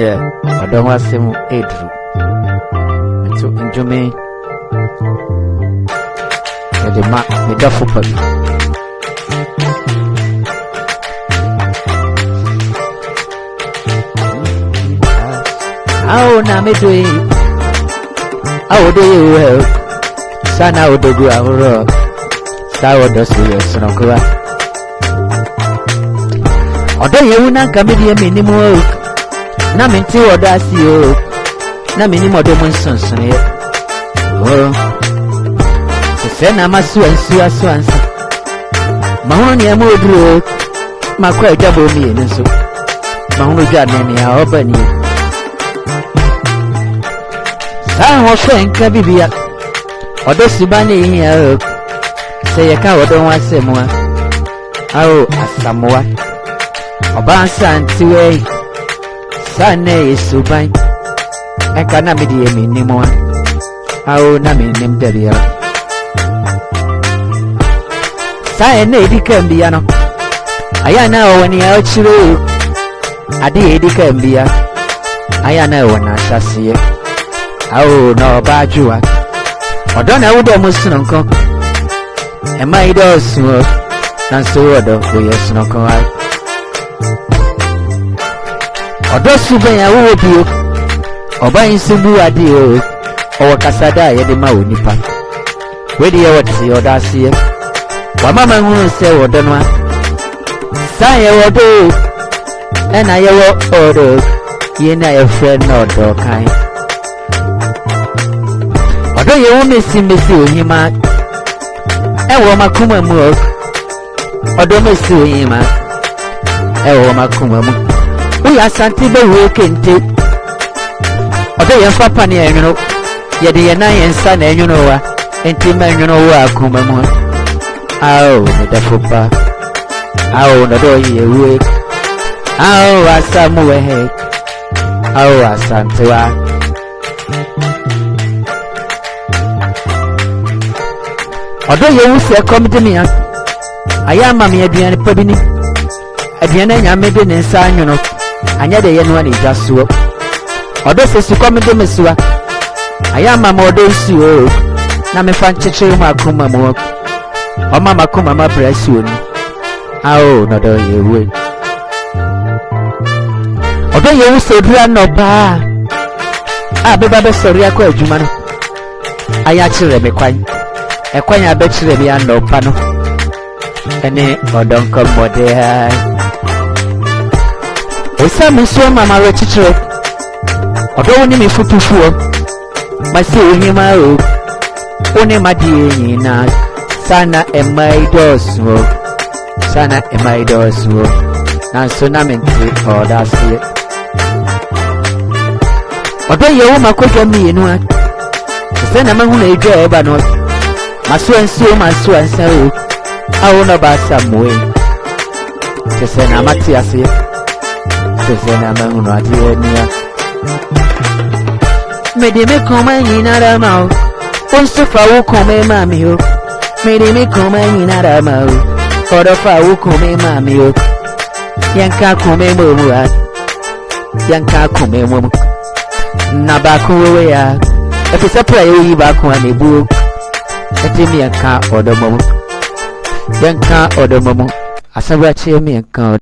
Yeah, I don't want some aid. So enjoy me. The map, the duffel bag. How na me do it? How do you help? Sana odogu ahoro. Sawo dosu sonokwa. Odo yewu na nka me die minimu. Na me nti odo asi o. Na minimu odo mo nsonson ye. Oh. Se na masu ansu ansa. Mahono ne am oduro. Makwa edabo mi enu so. Mahono dwa ne a obani. Sa ho fenka bibia. Odo subane hia. Se ye ka odo wasemu a. Awo asamoa. Oba santi we. Sane isuban. Eka na midi emi nimo. Awo na mi nim debia. Sa ene edika mbia no. Aya na woni a ochiro. Ade edika mbia. Aya na wona asase. Awo no ba juwa. Odo na wudo musuno nko. Ema ido suo. Nanso wodo ko yesuno nko ai. Odo sube ya wo bio. Oba insubu ade o. Owo kasada ye de ma onipa. We de ye woti odo asiye. Wa mama hu se wodo no a. Sa ye wodo. Ena ye wo odo. Ye na ye friend no odo kan. Odo ye wo mesi ohima. Ewo makuma mu. Odo mesi ohima. Ewo makuma mu. Uya santi be wo kente. Odo ye papa ne enwuno. Ye de ye na ye nsa na enwuno wa. Enti ma enwuno wo akuma mu. Aw me da fopa. Aw no do ye we. Aw asamu we he. Aw asantewa. Odo ye wu se komde me ya. Aya ma me aduane pa bi ni. Aduane nya me de ne nsa anwuno. Anya de ye no ani jasuo. Odo se su komde me suwa. Aya ma mo do suo. Na me fan cheche mu akoma mu. O mama akoma ma presu ni. Awo no do ye we. Odo ye wu se dura no ba. Beba be sori akwa adwuma no. Aya kire me kwan. Ekwanya be kire bi ando pa no. Ene odon komode ha. Osamu so mama we chichire. Odo woni me futufuo. Masi ohima o. One madie nyina. Sana emaidosu. Sana emaidosu. Na so na mente odasi. Odo ye wo makojo mi enu a. Se na mahu na edwa eba no. Maso ansa o. Awo no ba samwe. Se na mati ase. Se na mahu no ade enia. Me de me koma nyina da ma o. Onso fa wo koma ma mi o. Me de me koma nyina da ma o. Odo fa wo koma ma mi o. Yanka koma mo mu a. Yanka koma mo mu. Na ba ko we ya. Ati sapra yi ba ko na ebu. Ati mi yanka odo mo mu. Yanka odo mo mu. Asabra che mi yanka